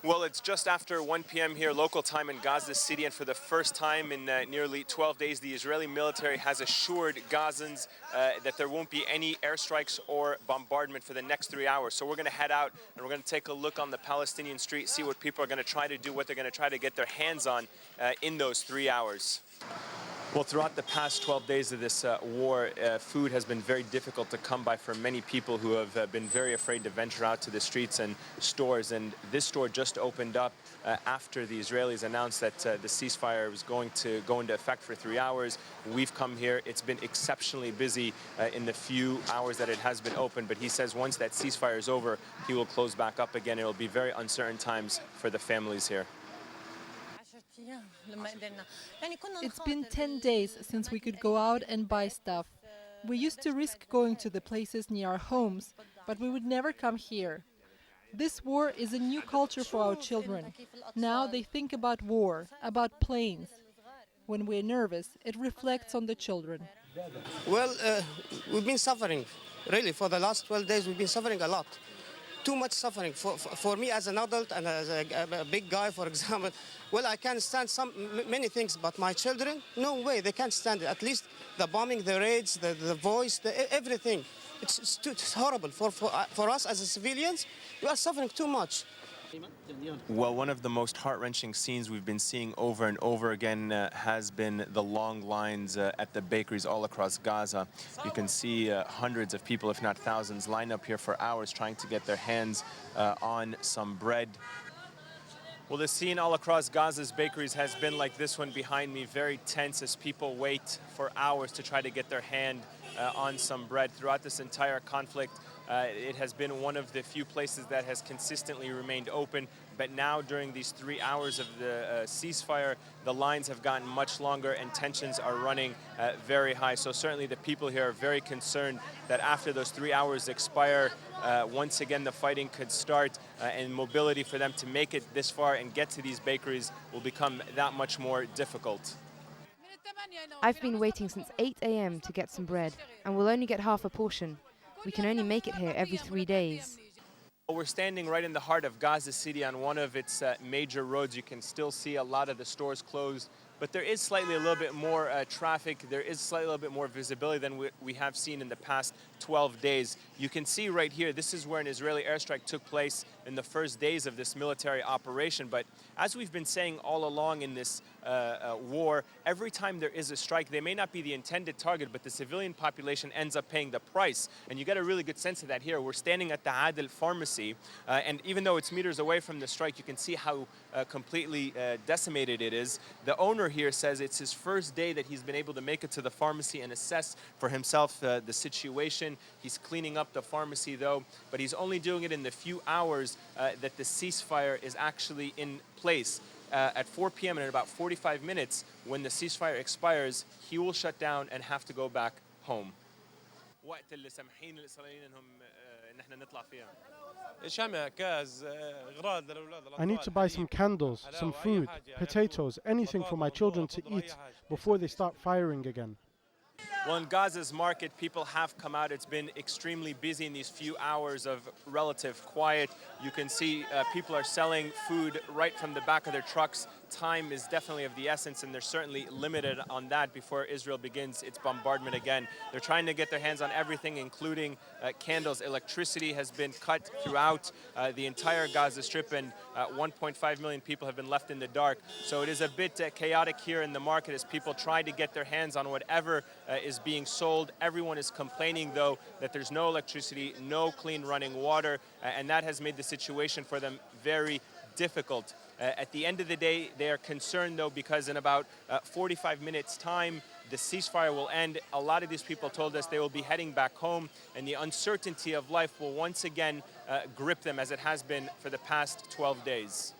Well, it's just after 1 p.m. here, local time in Gaza City, and for the first time in nearly 12 days, the Israeli military has assured Gazans that there won't be any airstrikes or bombardment for the next 3 hours. So we're going to head out and we're going to take a look on the Palestinian street, see what people are going to try to do, what they're going to try to get their hands on in those 3 hours. Well, throughout the past 12 days of this war, food has been very difficult to come by for many people who have been very afraid to venture out to the streets and stores. And this store just opened up after the Israelis announced that the ceasefire was going to go into effect for 3 hours. We've come here. It's been exceptionally busy in the few hours that it has been open. But he says once that ceasefire is over, he will close back up again. It will be very uncertain times for the families here. It's been 10 days since we could go out and buy stuff. We used to risk going to the places near our homes, but we would never come here. This war is a new culture for our children. Now they think about war, about planes. When we're nervous, it reflects on the children. Well, we've been suffering. Really, for the last 12 days, we've been suffering a lot. Too much suffering. For me as an adult and as a big guy, for example, well, I can stand many things, but my children, no way, they can't stand it. At least the bombing, the raids, the voice, everything. It's horrible. For us as civilians, we are suffering too much. Well, one of the most heart-wrenching scenes we've been seeing over and over again has been the long lines at the bakeries all across Gaza. You can see hundreds of people, if not thousands, line up here for hours trying to get their hands on some bread. Well, the scene all across Gaza's bakeries has been like this one behind me, very tense as people wait for hours to try to get their hand on some bread. Throughout this entire conflict, it has been one of the few places that has consistently remained open. But now, during these 3 hours of the ceasefire, the lines have gotten much longer and tensions are running very high. So certainly the people here are very concerned that after those 3 hours expire, once again the fighting could start and mobility for them to make it this far and get to these bakeries will become that much more difficult. I've been waiting since 8 a.m. to get some bread, and we'll only get half a portion. We can only make it here every 3 days. We're standing right in the heart of Gaza City on one of its major roads. You can still see a lot of the stores closed, but there is slightly a little bit more traffic. There is slightly a little bit more visibility than we have seen in the past 12 days. You can see right here, this is where an Israeli airstrike took place in the first days of this military operation. But as we've been saying all along in this war, every time there is a strike, they may not be the intended target, but the civilian population ends up paying the price. And you get a really good sense of that here. We're standing at the Adel pharmacy, and even though it's meters away from the strike, you can see how completely decimated it is. The owner here says it's his first day that he's been able to make it to the pharmacy and assess for himself the situation. He's cleaning up the pharmacy, though, but he's only doing it in the few hours that the ceasefire is actually in place. At 4 p.m. and in about 45 minutes, when the ceasefire expires, he will shut down and have to go back home. I need to buy some candles, some food, potatoes, anything for my children to eat before they start firing again. Well, in Gaza's market, people have come out. It's been extremely busy in these few hours of relative quiet. You can see people are selling food right from the back of their trucks. Time is definitely of the essence, and they're certainly limited on that before Israel begins its bombardment again. They're trying to get their hands on everything, including candles. Electricity has been cut throughout the entire Gaza Strip, and 1.5 million people have been left in the dark. So it is a bit chaotic here in the market as people try to get their hands on whatever is being sold. Everyone is complaining, though, that there's no electricity, no clean running water, and that has made the situation for them very difficult. At the end of the day, they are concerned, though, because in about 45 minutes' time, the ceasefire will end. A lot of these people told us they will be heading back home, and the uncertainty of life will once again grip them as it has been for the past 12 days.